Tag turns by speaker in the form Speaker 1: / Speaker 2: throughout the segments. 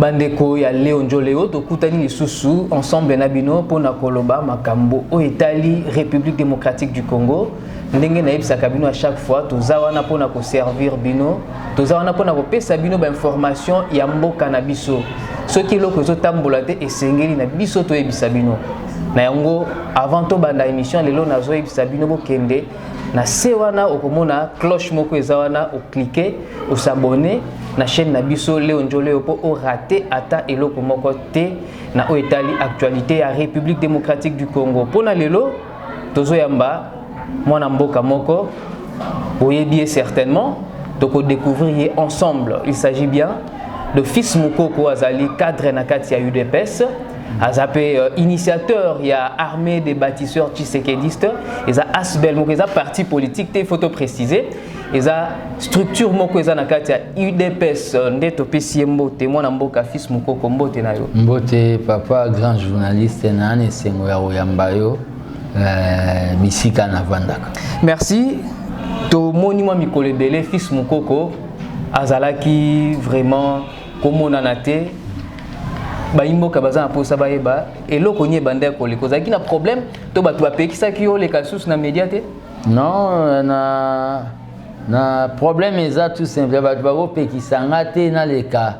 Speaker 1: bandeko ya Léon Joleo tokutani lisusu ensemble na bino pona koloba makambo o Italie République démocratique du Congo ndenge na yebisaka bino à chaque fois tozawana pona ko servir bino tozawana pona ko pesa bino ba information ya mboka na biso soki loko zotambola te esengeli na biso to yebisa bino na yango avant to banda émission lelo nazo yebisa bino bo kende na sewana okomona cloche moko ezawana o cliquer o s'abonner na chaîne na biso Léon Joleo po o raté ata eloko moko te na o Italie actualité ya République démocratique du Congo pona lelo tozo yamba mwana mboka moko boyebi certainement toko découvrir ensemble il s'agit bien de Fils Mukoko azali cadre na kati ya UDPS azapé initiateur il y a armée des bâtisseurs tshisekédistes et a asbel moko eza parti politique te photo préciser et a structure moko eza na kati ya UDPS ndeto pesi mbote mwana mboka Fils Mukoko mbote na yo
Speaker 2: mbote papa grand journaliste na ne sengo ya oyambayo bisika na vandaka
Speaker 1: merci to monument mikolo ebele Fils Mukoko azalaki vraiment komona na te baimboka baza na posa bayeba eloko nye banda koleko zaki na problème to bato bapekisaki yo leka susu na média te
Speaker 2: non na problème eza tout simple bato bakopekisanga te na leka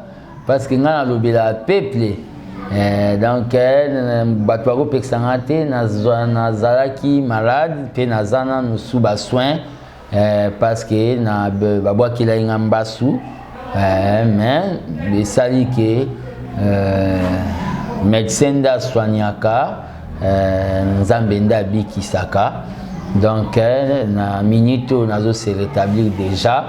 Speaker 2: parce que nga nalobela peuple donc bato bakopekisanga te nazalaki malade mpe naza nanu su basoin parce que na babwakela nga mbasu mais esali ke médecin nda soignaka nzambe nda bikisaka donc na minute nazo se rétablir déjà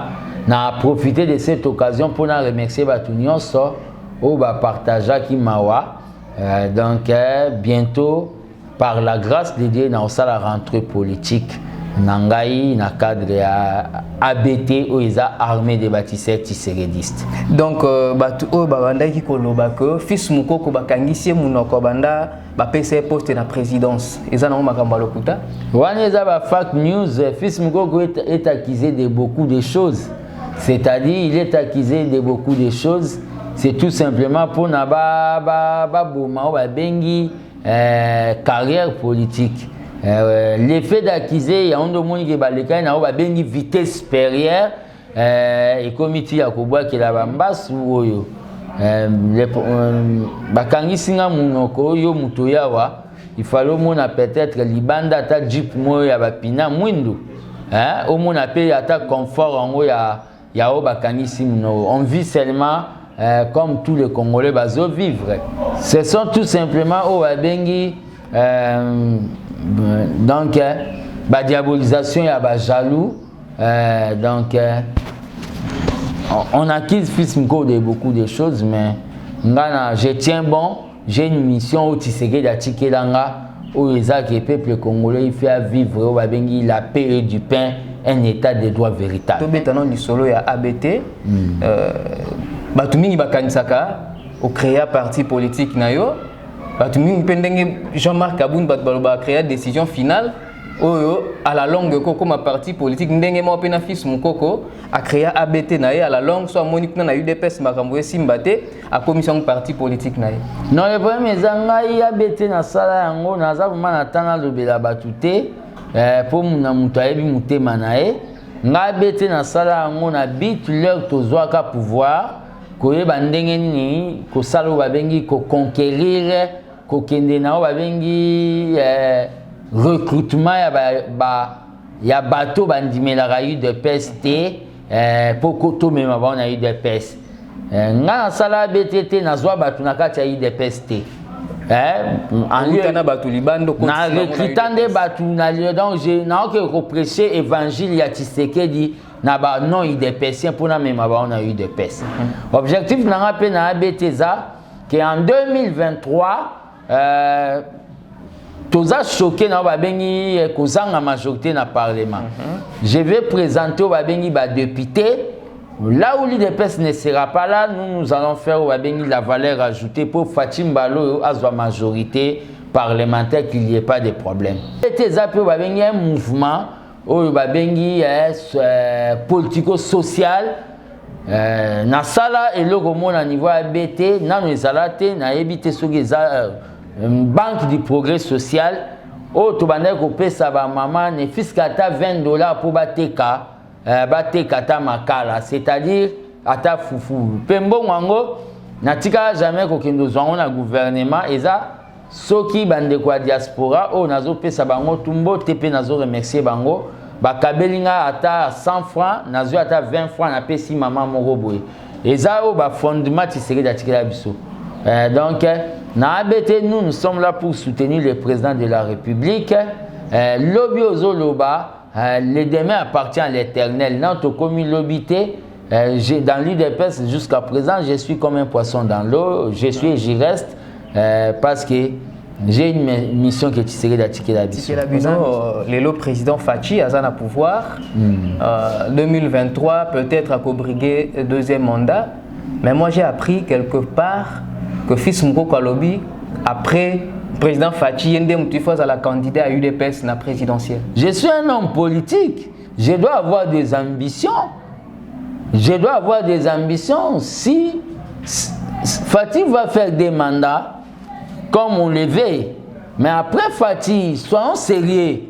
Speaker 2: na profiter de cette occasion pour na remercier batu nyonso o ba partageaki mawa donc bientôt par la grâce de Dieu na osala rentrée politique Nangai na cadre ya ABT ou eza armée des bâtisseurs tshisekédistes.
Speaker 1: Donc batu o babanda ki koloba que Fils Mukoko bakangisi munoko banda ba PC poste na présidence. Eza na makambo lokuta.
Speaker 2: Wana eza ba fake news. Fils Mukoko est accusé de beaucoup de choses. C'est-à-dire il est accusé de beaucoup de choses. C'est tout simplement pour na ba boma o ba bengi carrière politique. L'effet d'accuser, il y a un monde qui a une vitesse supérieure et comme il y a qui la bambas ou yo bakangi singa munoko yo mutoyawa il fallait mona peut-être libanda ta jeep mo ya bapina mwindu au mona pe ata confort en ya o bakangi simuno on vit seulement comme tous les Congolais bazo vivre ce sont tout simplement au babengi donc la diabolisation et la jaloux donc on accuse Fils Mukoko de beaucoup de choses mais je tiens bon j'ai une mission au Tshisekedi Atikelanga où les peuple congolais il fait vivre la paix et du pain un état de droit véritable
Speaker 1: to betano ni solo ya ABT batu mingi bakanisaka au créer parti politique na yo batu mingi pendenge Jean-Marc Kaboun ba créer décision finale oyo à la longue ko comme parti politique ndenge mo pena Fils Mukoko a créé ABT na à la longue soit monique na UDPS makambo simbate a commission parti politique na
Speaker 2: non le problème ezanga ABT na sala yango naza vraiment na tana lobela batute pour muna mutu ayebi mutema na ye nga ABT na sala yango na bit leur tozwaka pouvoir koyeba ndenge nini kosala babengi ko conquérir kokende na babengi recrutement ya bato bandimela UDPS te poko to mema ba na UDPS nga sala BTT na zwa bato na kati ya UDPS te
Speaker 1: en na bato libando ko
Speaker 2: na recrutande bato na donc je na ko prêcher évangile ya Tshisekedi na ba non UDPS pour na mema ba na UDPS objectif na nga pe na ABT za que en 2023 tous a choqué na babengi kozanga majorité na parlement. Je vais présenter au babengi ba député là où l'UDPS ne sera pas là nous allons faire au babengi la valeur ajoutée pour Fatim Balo azwa majorité parlementaire qu'il n'y ait pas de problème. C'était ça pour babengi un mouvement au babengi politico-social na sala eloko mona niveau ya BT nano ezala te na ebité soki eza banque du progrès social o to bandaki kopesa ba mama ne fiska ata $20 pour bateka ta makala, c'est-à-dire ata fufu pe mbongo yango natika jamais kokendo zwango na gouvernement eza soki bandeko ya diaspora o nazo pesa bango tumbo te pe nazo remercier bango bakabelinga ata 100 francs nazo ata 20 francs na pesi mama moko boye eza o ba fondement Tshisekedi atikela biso donc na ABT nous sommes là pour soutenir le président de la République lobby ozoloba le demain appartient à l'Éternel notre commun lobité dans l'UDPS jusqu'à présent je suis comme un poisson dans l'eau je suis et j'y reste parce que j'ai une mission qui est tirée d'Atikela Biso.
Speaker 1: Le président Fachi a un pouvoir. 2023, peut-être à cobriguer deuxième mandat. Mais moi, j'ai appris quelque part que Fils Moko Kalobi, après président Fachi, il y a la candidat à UDPS na présidentielle.
Speaker 2: Je suis un homme politique. Je dois avoir des ambitions. Je dois avoir des ambitions. Si Fachi va faire des mandats, comme on le veut. Mais après Fachi, soyons sérieux.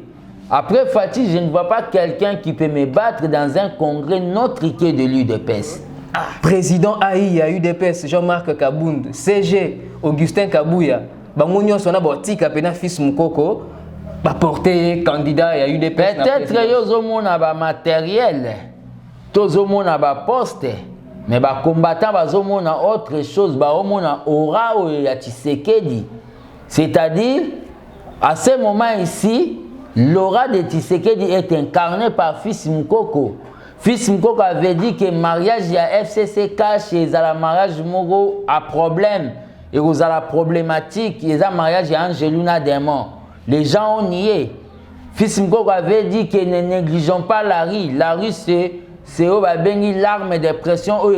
Speaker 2: Après Fachi, je ne vois pas quelqu'un qui peut me battre dans un congrès notre que de l'UDPS.
Speaker 1: Président AI à UDPS, Jean-Marc Kabound, CG, Augustin Kabouya, Bangonyo Sona Botika, Pena Fils Mukoko, porter candidat à UDPS.
Speaker 2: Peut-être que vous avez un matériel, tous vous avez un poste. Mais les combattants ont autre chose, ils ont aura ya Tshisekedi. C'est-à-dire, à ce moment ici, l'aura de Tshisekedi est incarnée par Fils Mukoko. Fils Mukoko avait dit que le mariage à FCC chez le mariage Moro a problème. Et vous avez la problématique, il y a un mariage à Angeluna Démon. Les gens ont nié. Fils Mukoko avait dit que ne négligeons pas la rue. La rue, c'est l'arme de pression où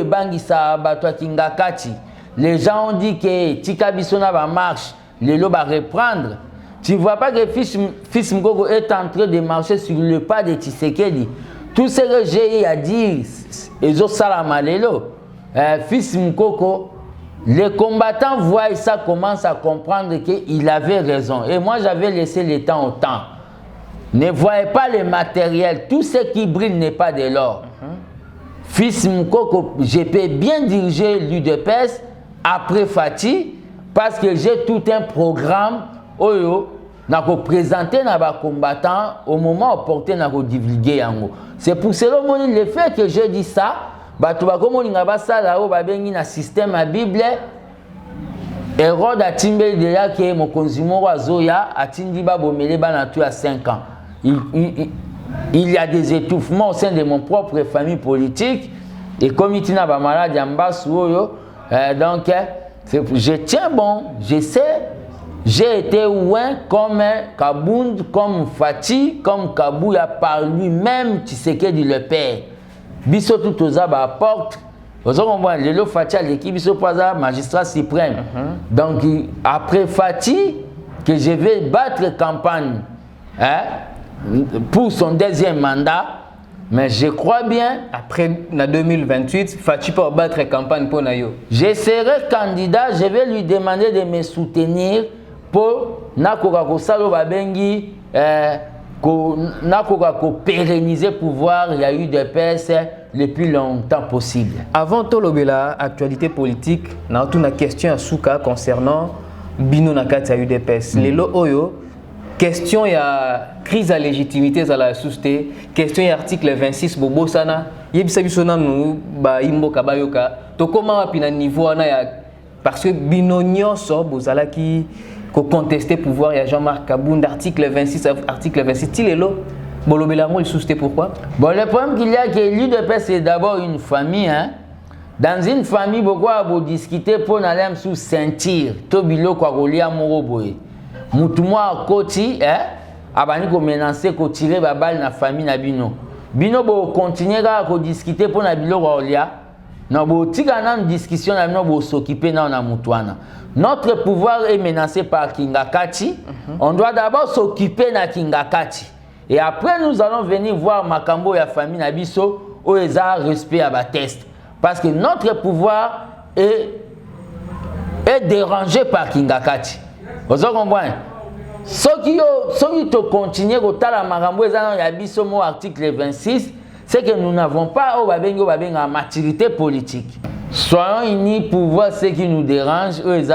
Speaker 2: Kingakati. Les gens ont dit que Tikabisona va marcher, les lots va reprendre. Tu ne vois pas que Fils Mukoko est en train de marcher sur le pas de Tshisekedi. Tout ce que j'ai à dire, ils ont salamalelo. Fils Mukoko, les combattants voient ça, commencent à comprendre qu'il avait raison. Et moi, j'avais laissé le temps au temps. Ne voyez pas le matériel, tout ce qui brille n'est pas de l'or. Fils Mukoko, je peux bien diriger l'UDPS après Fachi parce que j'ai tout un programme où je présenter à combattants au moment opportun pour divulguer. C'est pour cela que le fait que je dis ça, un système à Bible. Hérode a timbe déjà que mon consumo Azoya a tindi bomele banatu à 5 ans. Il y a des étouffements au sein de mon propre famille politique et comme il y a des malades donc je tiens bon, je sais, j'ai été ouin comme Kabound, comme Fachi, comme Kabouya par lui-même, Tshisekedi le père. Biso tout aux porte. Vous avez le Fachi à l'équipe, biso pas magistrat suprême. Donc après Fachi, que je vais battre campagne pour son deuxième mandat, mais je crois bien.
Speaker 1: Après en 2028, Fachi pour battre campagne pour Nayo.
Speaker 2: Je serai candidat, je vais lui demander de me soutenir pour Nakoka Salo Babengi, Nakoka pérenniser le pouvoir, il y a eu des PS le plus longtemps possible.
Speaker 1: Avant Tolobela, actualité politique, on a une question à Souka concernant Bino Nakati à UDPS. Lelo Oyo. Question il y a crise à légitimité à la société, question il y a article 26 bobo sana yebisa bisona nous ba imbo kabayoka to comment apina niveau na ya parce que binonyo so bozala qui ko contester pouvoir il y a Jean-Marc Kabound article 26 tilelo bolobela mo société pourquoi
Speaker 2: bon le problème qu'il y a que l'UDPS c'est d'abord une famille hein. Dans une famille beaucoup à discuter pour n'aller sous sentir to biloko ko lia moroboye Moutouma Koti, abani ko menacer ko tirer ba balle na famille na bino. Bino bo continuer à discuter pour na bilo rolia. Na bo tika na discussion na bino bo s'occuper na mutwana. Notre pouvoir est menacé par Kingakati. On doit d'abord s'occuper na Kingakati. Et après nous allons venir voir makambo ya famille na biso o eza respect à ba test. parce que notre pouvoir est dérangé par Kingakati. Vous comprenez? Ce qui continue à la marambo, il y a article 26, c'est que nous n'avons pas la maturité politique. Soyons unis pour voir ce qui nous dérange. Il y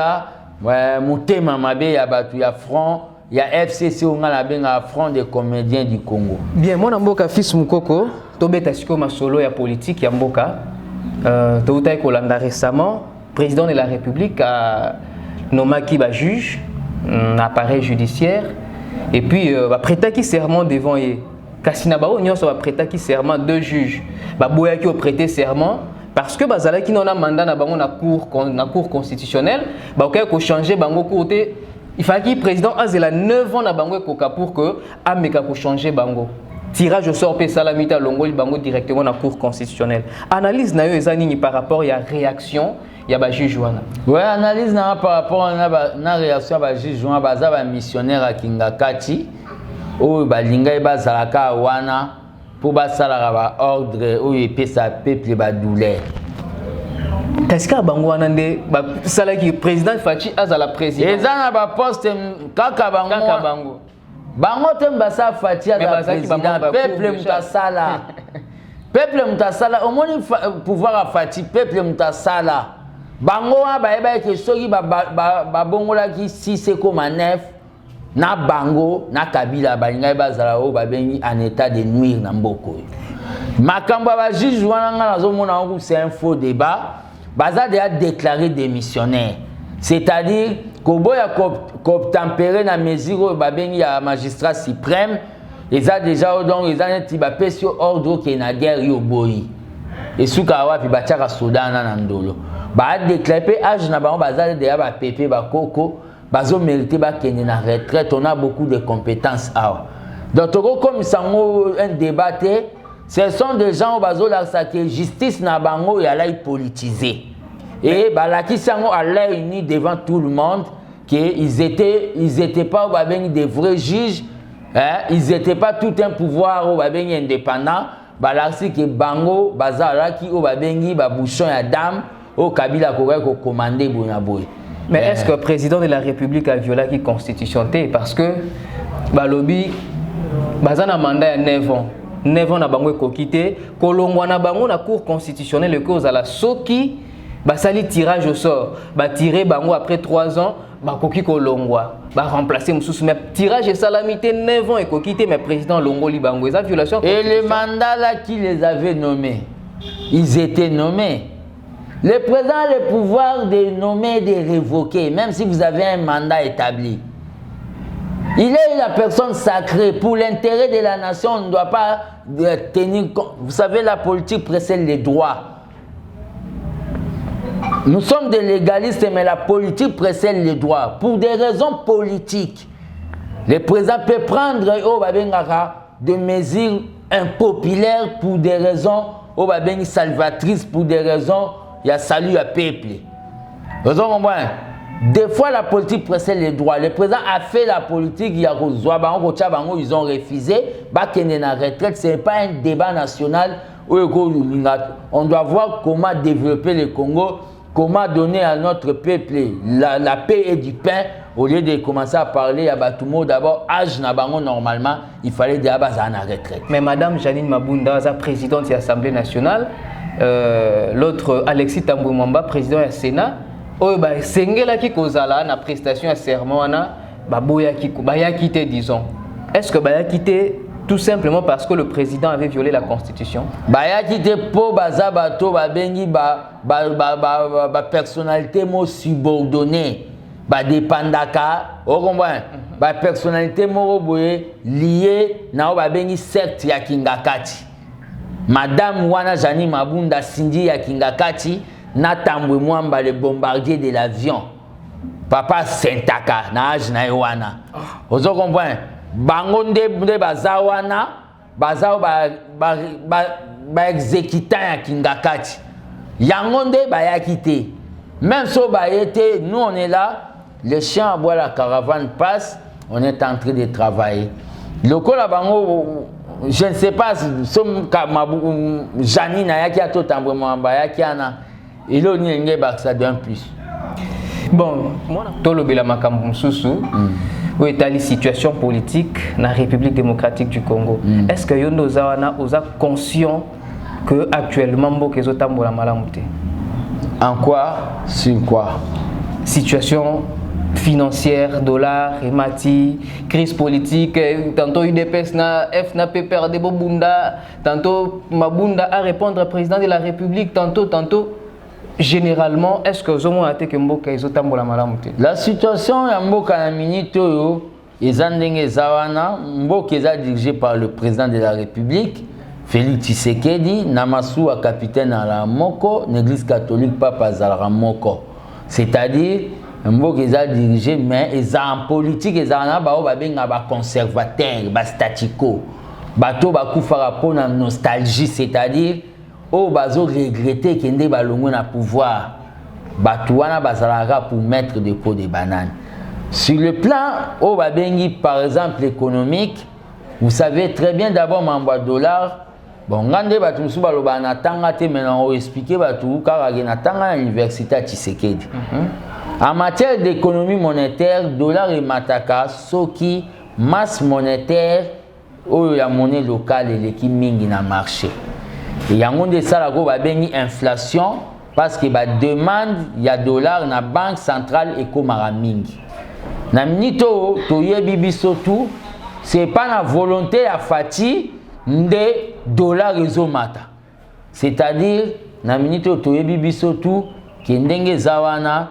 Speaker 2: a front, il y a FCC, il y a front des comédiens du Congo.
Speaker 1: Bien, moi, je suis fils Moukoko, je suis un solo politique. Je suis récemment, président de la République a nommé qui va juge, un appareil judiciaire, et puis va prêter serment devant eux. Kassina bao nyonso va prêter serment deux juges. Ba boya qui prêter serment parce que bazala qui n'ont mandat na bango na cour constitutionnelle, ba ko changer bango côté. Il fallait que le président a 9 ans na bango koka pour que ameka ko changer bango. Tirage au sort pe salamita longo bango directement na cour constitutionnelle. Analyse na yo ezanini par rapport à réaction ya ba juge wana.
Speaker 2: Ouais, analyse na par rapport na réaction ba juge wana baza ba missionnaire à Kingakati. Ou balinga bazalaka wana pour basalaka ba ordre ou epesa peuple ba douleur.
Speaker 1: Qu'est-ce que bango wana nde ba salaki président Fachi azala président.
Speaker 2: Ezana ba poste kaka bango. Bango temba sa Fachi azala président peuple mutasala. Peuple mutasala au moins pouvoir a Fachi peuple mutasala. Bango ba eba ke soki ba bongola ki 6,9 na bango na kabila balinga bazala o babengi en état de nuire na mboko. Makambo ba juge wana nga nazomona ngo c'est un faux débat. Baza a déclaré démissionnaire. C'est-à-dire koboya tempérer na mesure babengi ya magistrat suprême, ils a déjà donc ils a ti ba pesio ordre que na guerre yo boyi. Et suka wa pi batiaka Soudan na ndolo. Ba déclaré âge na bango baza déjà ba pépé ba koko. Bazo mérité ba kende na retraite, on a beaucoup de compétences. Donc comme ça un débat, ce sont des gens bazo la que justice na bango ya la politisé. Et la qui sango à l'air uni devant tout le monde qu'ils étaient pas des vrais juges, hein, ils étaient pas tout un pouvoir au indépendant. Balasi que bango bazala qui au babengi ba bouchon ya dame au Kabila ko commander bonaboy.
Speaker 1: Mais est-ce que le président de la République a violé la constitution? Parce que Balobi, Bazana mandat à 9 ans. 9 ans na bango kokité, kolongwa na bango na cour constitutionnelle le cause à la soki, basali tirage au sort, ba tirer bango après 3 ans, ba koki kolongwa, ba remplacer mususu mais tirage et salamité 9 ans et kokité mais président longo li bango, ça violation.
Speaker 2: Et les mandats là qui les avaient nommés, ils étaient nommés. Le président a le pouvoir de nommer et de révoquer, même si vous avez un mandat établi. Il est la personne sacrée. Pour l'intérêt de la nation, on ne doit pas tenir compte. Vous savez, la politique précède les droits. Nous sommes des légalistes, mais la politique précède les droits. Pour des raisons politiques, le président peut prendre des mesures impopulaires pour des raisons salvatrices, pour des raisons il y a salut à peuple. Vous comprenez? Des fois, la politique précède les droits. Le président a fait la politique, il y a ils ont refusé. Ce n'est pas un débat national. On doit voir comment développer le Congo, comment donner à notre peuple la paix et du pain. Au lieu de commencer à parler à Batoumo, d'abord, âge Nabango, normalement, il fallait déjà à la retraite.
Speaker 1: Mais Madame Janine Mabunda, présidente de l'Assemblée nationale, l'autre Alexis Tamboumamba, président du Sénat, Sengela qui kozala na prestation à serment na baboya qui baya quitté disons. Est-ce que baya quitté tout simplement parce que le président avait violé la constitution?
Speaker 2: Baya quitté po bazabato babengi ba personnalité mo subordonnée ba dépendaka au comprend ba personnalité mo boye liée na babengi secte ya Kingakati. Madame Wana Janine Mabunda Sindi ya Kingakati Natambwe Mwamba le bombardier de l'avion. Papa Sentaka na âge na Wana. Vous comprenez? Bangonde de bazawana, bazao ba exécutant ya Kingakati. Yangonde ba yakite. Même si ba été, nous on est là, les chiens à bois la caravane passe, on est en train de travailler. lokola bango je ne sais pas som Janine ayaki atotambre mwamba yaki ana ilo ni ngé baksa d'un plus.
Speaker 1: Bon, tolobela makambo mususu où est la situation politique dans la République démocratique du Congo. Est-ce que yondo zawana oza conscient que actuellement mboka ezotambola malamu te?
Speaker 2: En quoi? Sur quoi?
Speaker 1: Situation financière, dollar, Remati, crise politique, tantôt UDPS na FNAP perdre Bobunda, tantôt Mabunda à répondre au président de la République, tantôt généralement, est-ce que vous avez que mboka ezotambola malamu te?
Speaker 2: La situation ya mboka na minute oyo eza ndenge zawana mboka eza dirigé par le président de la République Félix Tshisekedi Namasu a capitaine à la moko l'église catholique Papa Zalra moko, c'est-à-dire mboka eza dirigé mais eza en politique eza na ba benga ba conservateur ba statico bato ba kufara pona nostalgie, c'est-à-dire o bazo regretter kende balongo na pouvoir bato wana bazalaka pour mettre des pots de banane. Sur le plan o babengi par exemple économique, vous savez très bien d'abord mamba dollar. Bon, ngande batu musu baloba na tanga te maintenant on expliquer batu kaka na tanga à l'université Tshisekedi. En matière d'économie monétaire, dollar et mataka soki masse monétaire oyo ya monnaie locale eleki mingi na marché. Et yango de ça la go babengi inflation parce que ba demande ya dollar na banque centrale ekomara mingi. Na minito toyebi biso tout, c'est pas la volonté à Fati de dollar ezomata. C'est-à-dire na minito toyebi biso tout ke ndenge zawana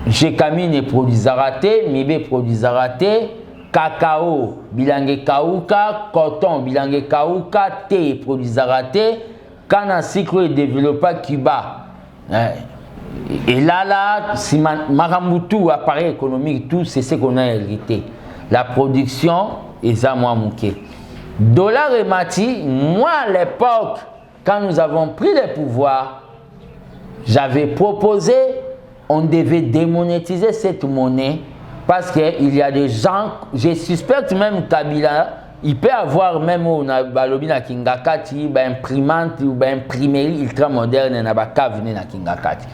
Speaker 2: Jekamine produisera te, Mibe produisera te, cacao bilange kauka, coton bilange kauka, thé produisera te, canne à sucre est développé Cuba. Et là, si Marambutu, appareil économique, tout c'est ce qu'on a hérité. La production est à moi mouké. Dollar et mati, moi à l'époque, quand nous avons pris le pouvoir, j'avais proposé, on devait démonétiser cette monnaie parce qu'il y a des gens, je suspecte même Kabila, il peut avoir même au Balobi na Kingakati, imprimante ou imprimerie ultramoderne na bakavine na Kingakati.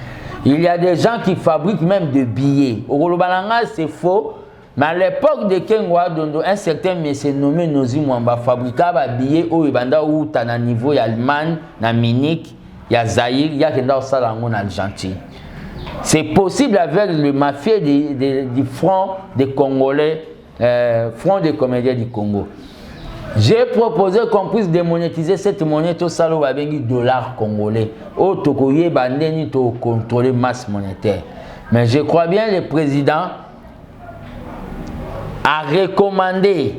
Speaker 2: Il y a des gens qui fabriquent même des billets. Au Golobalanga, c'est faux. Mais à l'époque de Kengwa Dondo, un certain monsieur nommé Nozi Mwamba fabriquait des billets au Ibanda où tu as un niveau Allemagne, na Munich, il y a Zaïre, il y a Kenda Salango en Argentine. C'est possible avec le mafia du front des Congolais, front des comédiens du Congo. J'ai proposé qu'on puisse démonétiser cette monnaie tout ça avec dollar congolais. Au Tokoye bandeni to contrôler masse monétaire. Mais je crois bien le président a recommandé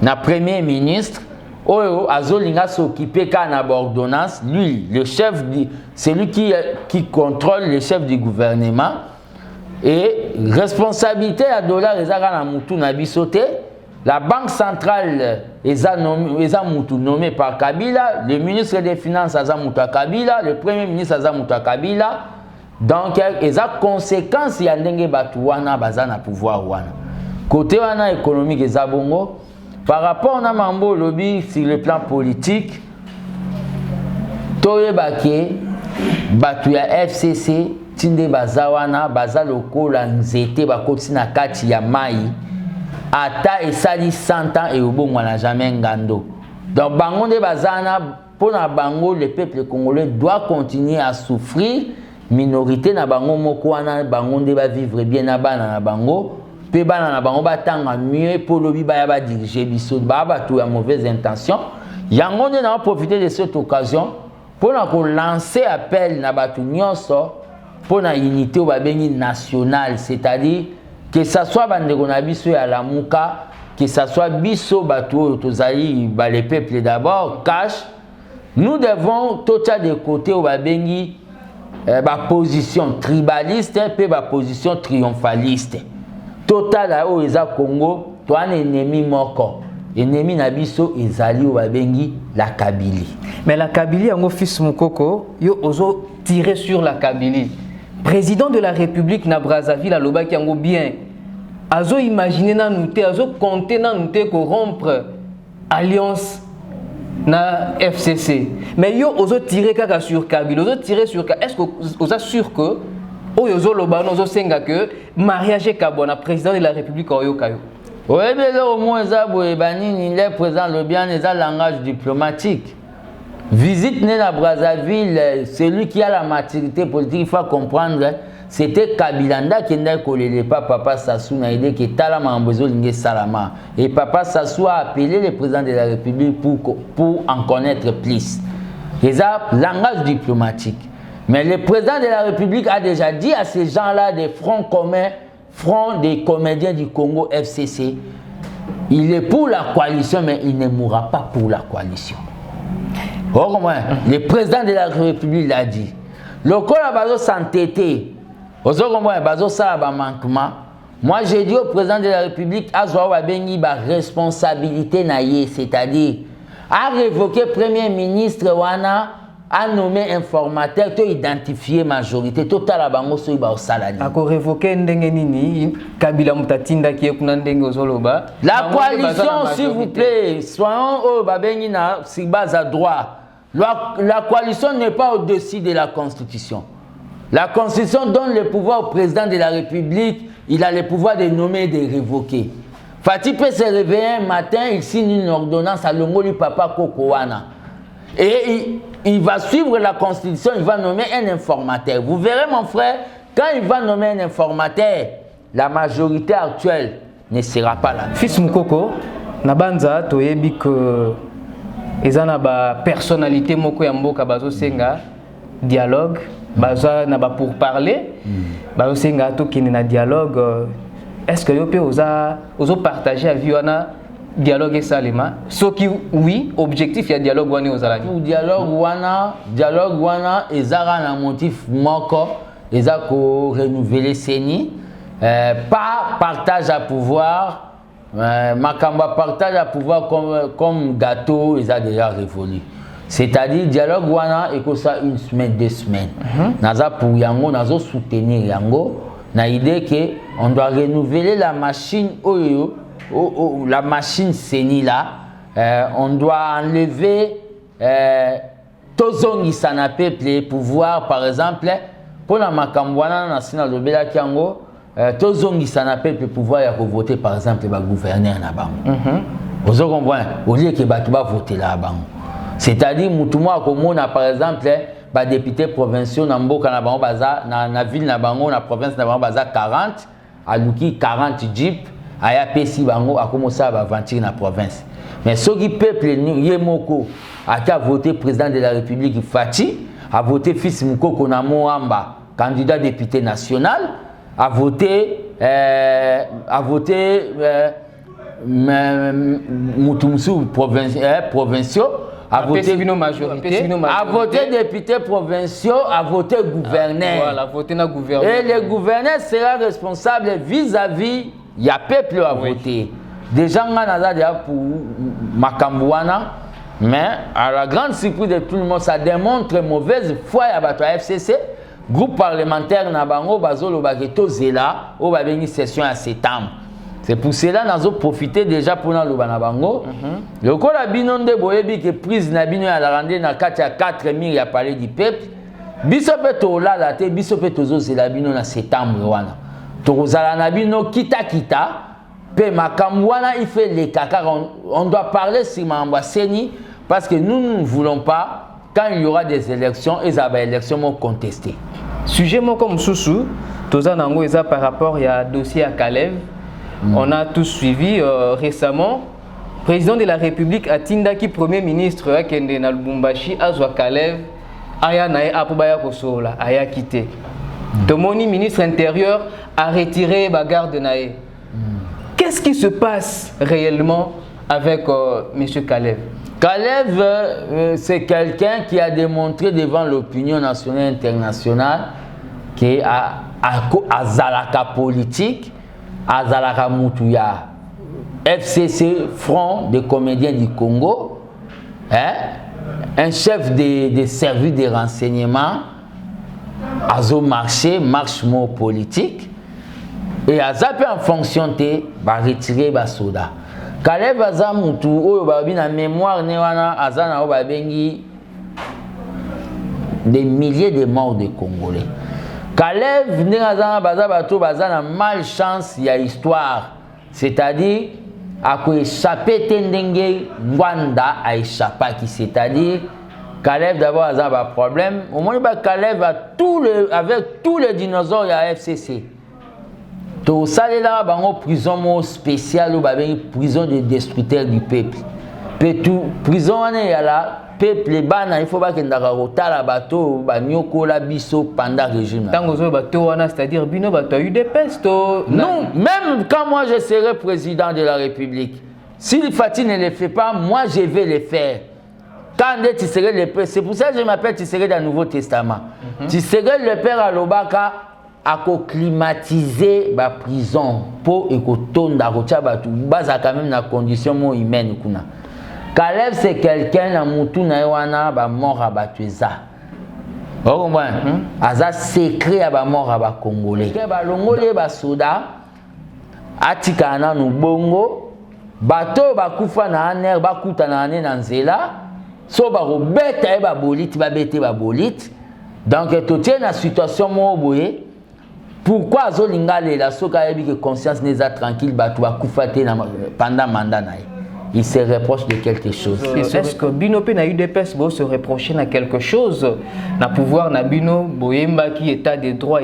Speaker 2: na premier ministre Oyo Azolinga s'occuper qu'à une ordonnance, lui, le chef, c'est lui qui contrôle le chef du gouvernement. Et responsabilité à dollar et à Moutou Nabisote, la banque centrale est nommée par Kabila, le ministre des Finances Azamouta Kabila, le premier ministre Azamouta Kabila. Donc, il y a conséquences, il y a des batouana bazana pouvoir wana. Côté wana économique et zabongo. Par rapport à Mambo lobby sur le plan politique, Toye Bake, Batuya FCC, Tinde Bazawana, Bazaloko, Lanzete, Bakoti na Kati ya Mai, Ata et Sali 100 ans et au bon, on n'a jamais ngando. Donc, Bango de Bazana, pour na Bango, le peuple congolais doit continuer à souffrir. Minorité na Bango, Mokwana, Bango de vivre bien na Bango. Pe bana na bango batanga mieux pour lobi ba diriger biso ba tout à mauvaise intention. Yango ne na profiter de cette occasion pour na ko lancer appel na batu nyonso pour na unité au babengi nationale, c'est-à-dire que ça soit bandeko na biso ya lamuka, que ça soit biso batu tozali ba les peuples d'abord cash. Nous devons tout ça de côté au babengi ba position tribaliste et ba position triomphaliste. Total à Oeza Congo, toi un ennemi moko. Ennemi nabiso ezali ou babengi la Kabylie.
Speaker 1: Mais la Kabylie en fils Mukoko, yo ozo tirer sur la Kabylie. Président de la République na Brazzaville aloba ki yango bien. azo imaginer na nous azo compter na nous ko rompre alliance na FCC. Mais yo ozo tirer kaka sur Kabila, ozo tirer sur est-ce que ozo sûr que ozo loba ozo senga que mariage kabona président de la République oyo kayo.
Speaker 2: Oui, mais là au moins ça boyebani le président le bien les langage diplomatique. Visite na Brazzaville, celui qui a la maturité politique, il faut comprendre, c'était Kabilanda qui n'a collé pas Papa Sassou n'a aidé que Talama Ambozo Lingue Salama. Et Papa Sassou a appelé le président de la République pour en connaître plus. C'est ça, langage diplomatique. Mais le président de la République a déjà dit à ces gens-là des fronts communs, front des comédiens du Congo FCC, il est pour la coalition, mais il ne mourra pas pour la coalition. Oh, le président de la République l'a dit. Le corps a besoin s'entêter. Moi, j'ai dit au président de la République, à la responsabilité, c'est-à-dire à révoquer le Premier ministre, à nommer informateur, à identifier majorité, total à bango so iba saladi.
Speaker 1: À révoquer ndengenini, Kabila mutatinda qui est kunandenge zoloba.
Speaker 2: La coalition, s'il vous plaît, soyons au babengina, si base à droit. La coalition n'est pas au-dessus de la Constitution. La Constitution donne le pouvoir au président de la République. Il a le pouvoir de nommer et de révoquer. Fatih peut se réveiller un matin, il signe une ordonnance à Longoli Papa Kokowana. Et il va suivre la Constitution, il va nommer un informateur. Vous verrez mon frère, quand il va nommer un informateur, la majorité actuelle ne sera pas là.
Speaker 1: Fils Mukoko, Nabanza, toyebi que ezana ba personnalité moko ya mboka bazo senga dialogue baza na ba pour parler bazo senga to kini na dialogue est-ce que yo pe ozo partager avis wana dialogue et salima ce qui oui objectif ya dialogue wana ozalani dialogue wana ezara na motif moko ezako renouveler seni pas partage à pouvoir. Makamba partage à pouvoir comme gâteau, ils ont déjà révolu. C'est-à-dire, dialogue wana et que ça une semaine, 2 semaines. Naza pour yango, nazo soutenir yango. Na idée que on doit renouveler la machine la machine seni là. On doit enlever tozongi sana peuple pouvoir par exemple pour la makambwana national lobela kiango. Tozongi sana peuple pouvoir ya voter par exemple ba gouverneur na bango. Vous comprenez? Au lieu que batu ba voter là bango. C'est-à-dire mutumwa komona par exemple ba député provinciaux na mboka na bango baza na ville na bango na province na bango baza 40 aluki 40 jeep aya pesi bango akomosa ba aventure na province. Mais ce qui peuple yemoko a voté président de la République Fati a voté fils Mukoko na Moamba candidat député national a voté Moutoumsou provinciaux, a voté députés provinciaux, a voté gouverneur. Voilà, voté na gouverneur.
Speaker 2: Et le gouverneur sera responsable vis-à-vis, il y a peuple à voter. Des gens pour Makambouana, mais à la grande surprise de tout le monde, ça démontre mauvaise foi à la FCC. Groupe parlementaire na bango bazolo bageto zela o ba bengi session à septembre. C'est pour cela nous avons profité déjà pour na loba na bango. Le ko la binonde boyebi que prise na bino ya la rande na kati ya 4000 ya parler du peuple. Biso pe to la la te biso pe tozo zela bino na septembre wana. To zala na bino kita pe makambo wana il fait les kaka on doit parler sur mamba seni parce que nous ne voulons pas quand il y aura des élections et ça va élections contestées.
Speaker 1: Sujet comme Soussou, Tozanango est par rapport à dossier à Kalev. On a tous suivi récemment. Président de la République Atindaki Premier ministre Akende na Lubumbashi Azwa Kalev aya nae apobaya kosola aya quitté. Tomoni ministre intérieur a retiré bagarre de nae. Qu'est-ce qui se passe réellement avec monsieur Kalev?
Speaker 2: Kalev, c'est quelqu'un qui a démontré devant l'opinion nationale et internationale qu'il a Azalaka politique, Azalaka Moutouya, FCC, Front des comédiens du Congo, un chef des services de renseignement, Azo marché, marche mot politique. et azape en fonction te ba retirer ba soda. Kalev aza mutu oyo ba bi na mémoire ne wana azana o ba bengi des milliers de morts de Congolais. Kalev ne azana baza bato bazana malchance ya histoire, c'est-à-dire a échappé tendenge Rwanda a échappé qui, c'est-à-dire Kalev d'abord a un problème. Au moins, Kalev a avec tous les dinosaures, il y a FCC. Tout ça, il y a une prison spéciale, une prison de destructeurs du peuple. Prison, il y a la peuple, il faut pas qu'il y ait un bateau, la biso pendant le régime.
Speaker 1: C'est-à-dire, tu as eu des pestes.
Speaker 2: Non, même quand moi je serai président de la République, si le Fatih ne le fait pas, moi je vais le faire. Quand tu serais le père, c'est pour ça que je m'appelle tu serais dans le Nouveau Testament. Tu serais le père à l'Obaka à climatiser la prison pour écouter la rocha batu basa quand même na condition humaine kuna. Kalev c'est quelqu'un na mutu na wana ba mort à batueza. Oh moi, aza secret à ba mort à ba congolais. Ba longolais ba soda atika na bongo bato ba kufa na aner ba kuta na ane na nzela. So ba robeta ba bolite ba bete ba bolite. Donc tu tiens la situation mo boye. Pourquoi azolinga lela soka yebi que conscience n'est pas tranquille ba tu ba kufate pendant mandat na. Il se reproche de quelque chose.
Speaker 1: Est-ce que Bino pe na UDPS bo se reprocher na quelque chose na pouvoir na Bino boyemba qui état de droit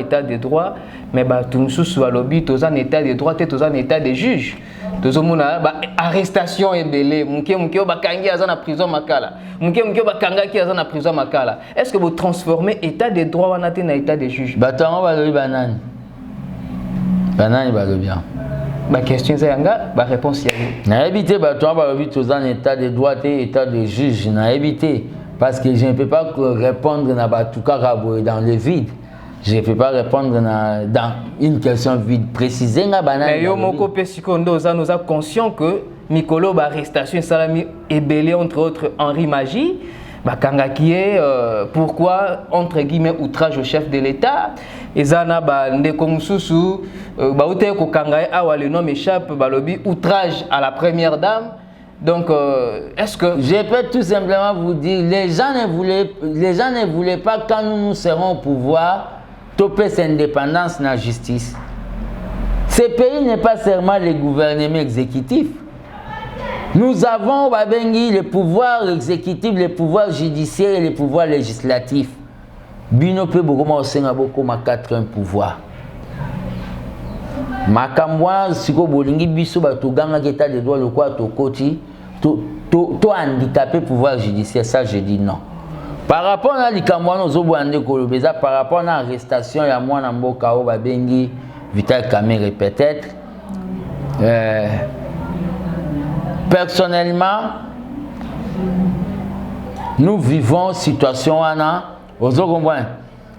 Speaker 1: mais ba tumsusu alobi toza na état de droit te toza na état de juge. Tozomona ba arrestation ebele muke ba kangi aza na prison makala. Muke ba kanga ki aza na prison makala. Est-ce que vous transformez état de droit wana te na état de juge?
Speaker 2: Batango ba lobi banani. Banani ba lobi bien.
Speaker 1: Ma question c'est yanga, ma réponse y a.
Speaker 2: Na éviter batango ba lobi toza na état de droit te état de juge na éviter parce que je ne peux pas répondre na batuka rabo dans le vide. Je ne peux pas répondre dans une question vide précisée.
Speaker 1: Mais yo moko pesikondo nous a conscient que Mikolo ba arrestation salami ébélé entre autres Henri Magie bakanga qui est pourquoi entre guillemets outrage au chef de l'État ezana ba ndeko mususu ba uté ko kanga awa le nom m'échappe balobi outrage à la première dame. Donc est-ce que
Speaker 2: je peux tout simplement vous dire les gens ne voulaient pas quand nous serons au pouvoir toper cette indépendance dans la justice. Ce pays n'est pas seulement le gouvernement exécutif. Nous avons le pouvoir exécutif, le pouvoir judiciaire et le pouvoir législatif. Bino pe bokoma osenga bokoma 4 pouvoirs. Makamwa siko bolingi biso bato ganga keta de droit le quoi to koti to handicapé pouvoir judiciaire, ça je dis non. Par rapport à l'Ikamouano Zobouande Kolobeza, par rapport à l'arrestation, il y a moi Namboka Babengi, Vital Kamere peut-être. Personnellement, nous vivons situation aux Ogombouan.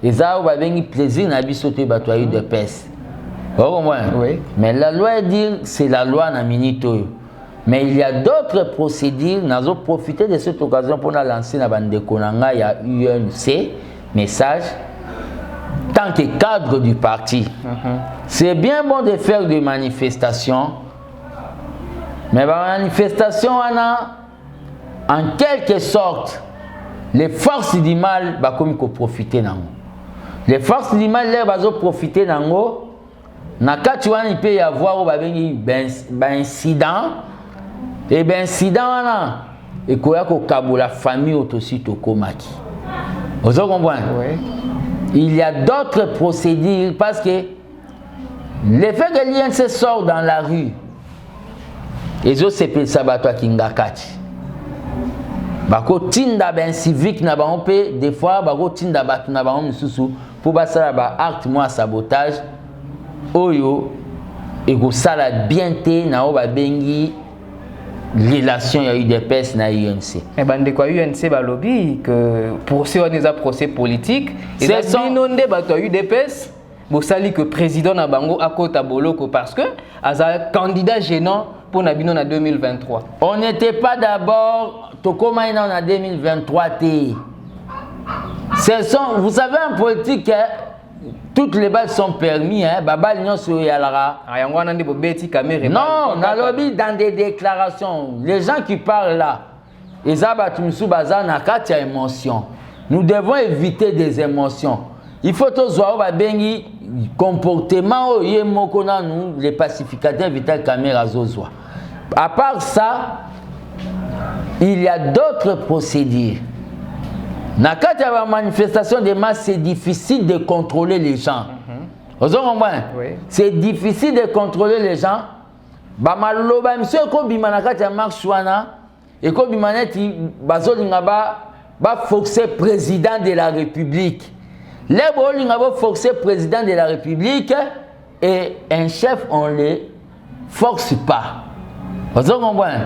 Speaker 2: Les Aou Babengi plaisir n'a pas sauté batoyé de peste. Oui. Mais la loi dit c'est la loi na minito. Mais il y a d'autres procédures. Nous avons profité de cette occasion pour lancer la bande de Konanga. Il y a UNC, message, tant que cadre du parti. C'est bien bon de faire des manifestations. Mais les manifestations, en quelque sorte, les forces du mal vont profiter d'ango. Les forces du mal vont profiter d'ango. Il peut y avoir un incident. Et bien, incident, et qu'il y a la famille aussi au Komaki. Vous comprenez?
Speaker 1: Oui.
Speaker 2: Il y a d'autres procédures parce que le fait que l'INC sort dans la rue, les autres c'est Sabato Kingakati. Bako tinda ben civique na ba on des fois bako tinda batu na ba on mususu pour basala ba acte moi sabotage oyo et ko sala bien te na o ba bengi relation il y a eu des pèses na UNC.
Speaker 1: Et ben de quoi UNC balobi que procès on a procès politique et ça inondé bato eu des pèses bo sali que président na bango akota boloko parce que as un candidat gênant pour Nabino en 2023.
Speaker 2: On n'était pas d'abord Tokomaina en 2023 t. Vous savez en politique toutes les balles sont permis, hein. Babal nyonso yalara. Non, nalobi dans des déclarations, les gens qui parlent là, ils ont baza na kati ya émotion. Nous devons éviter des émotions. Il faut tous voir bengi comportement au yemoko na nous les pacificateurs Vital Kamerhe zozwa. À part ça, il y a d'autres procédures. Dans la manifestation de masse, c'est difficile de contrôler les gens. Vous comprenez? C'est difficile de contrôler les gens. Bamaloba monsieur ko bima na kati ya marche wana et ko bima neti bazolinga ba forcer président de la République. Les bolinga ba forcer président de la République et un chef on les force pas. Vous comprenez?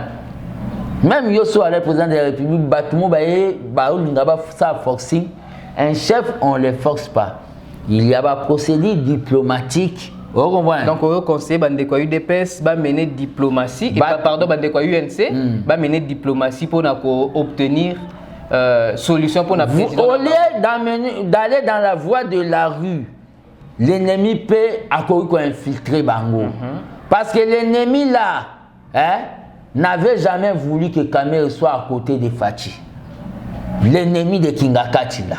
Speaker 2: Même Yosso à le président de la République, Batoumo baolinga ba ça forcing, un chef on les force pas. Il y a un procédé diplomatique. Vous comprenez?
Speaker 1: Donc, au conseil, bandeko UDPS va mener diplomatie. Pardon, bandeko UNC va mener diplomatie pour obtenir solution pour la présidence.
Speaker 2: Au lieu d'aller dans la voie de la rue, l'ennemi peut infiltrer Bango. Parce que l'ennemi là, hein, n'avait jamais voulu que Kamerhe soit à côté de Fachi. L'ennemi de Kingakati là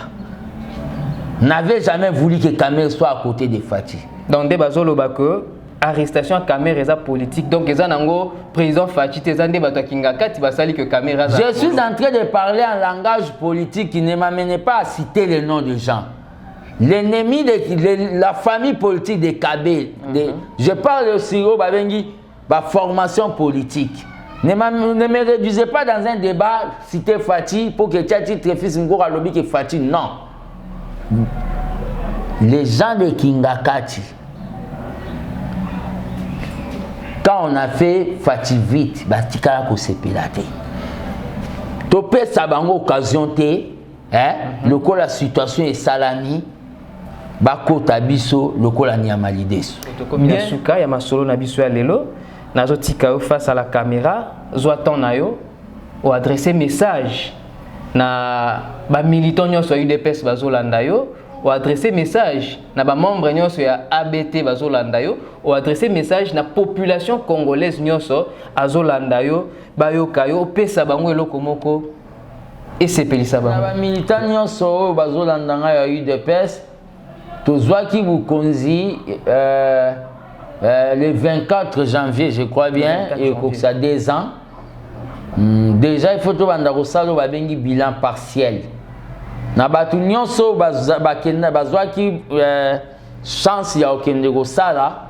Speaker 2: n'avait jamais voulu que Kamerhe soit à côté de Fachi.
Speaker 1: Dans des bazolo bako arrestation Kamerhe est politique, donc ils ont président Fachi tezande bato Kingakati basali que Kamerhe.
Speaker 2: Je suis en train de parler en langage politique qui ne m'amène pas à citer les noms de gens. L'ennemi de la famille politique de Kabé. Je parle aussi au babengi ba formation politique. Ne me réduisez pas dans un débat citer Fachi pour que Tchati Trefis Ngora lobby que Fachi non. Les gens de Kingakati, quand on a fait Fachi vite, Batikala ko sepelate. Topé sabango occasion te, hein, le coup la situation est salami, bako tabiso, le coup la niamalideso.
Speaker 1: Bien suka ya masolo na biso ya lelo, nazo tika face à la caméra, zo attend yo ou adresser message na ba militant nyonso UDPS bazolanda yo ou adresser message na ba membre nyonso ya ABT bazolanda yo ou adresser message na population congolaise nyonso azolanda yo bayoka yo pesa bango eloko moko esepelisa bango
Speaker 2: ba militant nyonso bazolanda nga ya UDPS tozwaki bukonzi le 24 janvier je crois bien et que ça 2 ans. Déjà il faut que bandako babengi bilan partiel. Na batu nyonso bakenda bazwaki chance ya okende ko sala.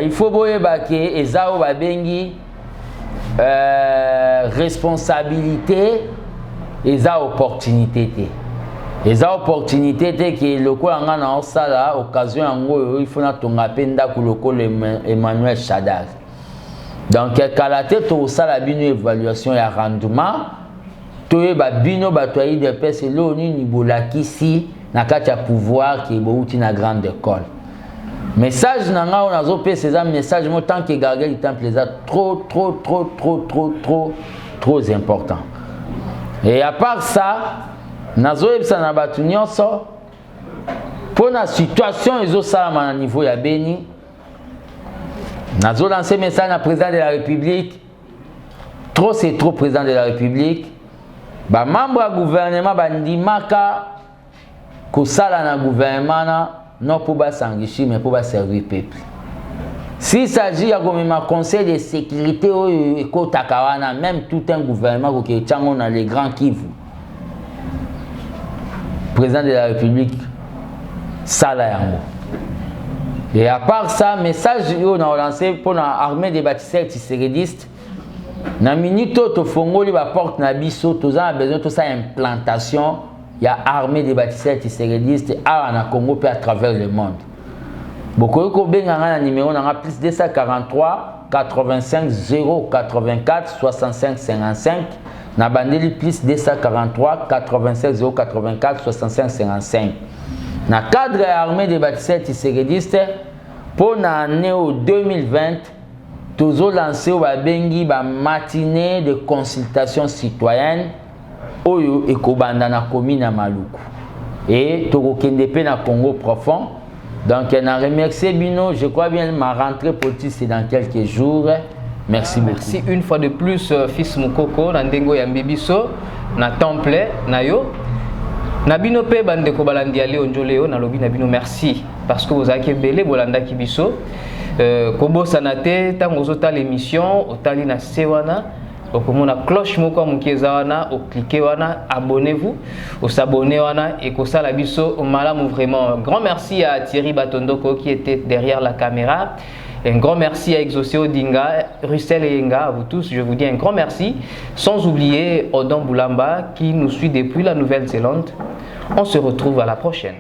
Speaker 2: Il faut boyeba ke ezao babengi responsabilité eza opportunité te. Eza opportunité te ke loko anga na osala occasion yango il faut na tonga penda ku loko Emmanuel Shadar. Donc, quand tu as la bino évaluation et rendement, tu as bino batoyi de pes et l'ONU nibolaki si na katia pouvoir qui est na grande école. Message nanga on a zopé ces message mo tant que garder le temple les trop important. Et à part ça, nazo ebsa na batu nyonso pour la situation ezo salama na niveau ya Beni. Nous avons lancé un message au président de la République. Trop, c'est trop président de la République. Les membres du gouvernement bandimaka kosala na gouvernement non pour s'enrichir mais pour servir le peuple. S'il s'agit de conseil de sécurité et Takawana, même tout un gouvernement qui est dans les grands Kivu, président de la République, sala yango. Et à part ça, message qu'on a lancé pour l'armée des bâtisseurs tisseredistes. Dans la minute où Fongoli va porter na biso, tous a besoin de ça implantation. Il y a armée des bâtisseurs tisseredistes à Congo et à travers le monde. Beaucoup de gens ont un numéro plus 243 85 084 65 55. Na bandeli plus 243 85 084 65 55. Dans le cadre de l'armée des bâtisseurs tisseredistes, pour l'année 2020, nous avons lancé une matinée de consultation citoyenne et Kobanda na commune à Maluku. Et nous avons na Congo profond. Donc, on a remercié Bino. Je crois bien ma rentrée politique, c'est dans quelques jours. Merci beaucoup.
Speaker 1: Merci une fois de plus, fils Mukoko, Nandengo Yambibiso, na temple, na yo. Nabino pe bandeko balandi ali onjoleo na lobi nabino merci parce que vous avez belé bolanda kibiso. Kobo sanate tango zota l'émission otali na sewana. Okomona cloche moko mukieza wana, o cliquer wana, abonnez-vous, o s'abonner wana et ko sala biso malamu vraiment. Un grand merci à Thierry Batondoko qui était derrière la caméra. Un grand merci à Exoceo Dinga, Russell et Yenga, à vous tous, je vous dis un grand merci. Sans oublier Odon Boulamba qui nous suit depuis la Nouvelle-Zélande. On se retrouve à la prochaine.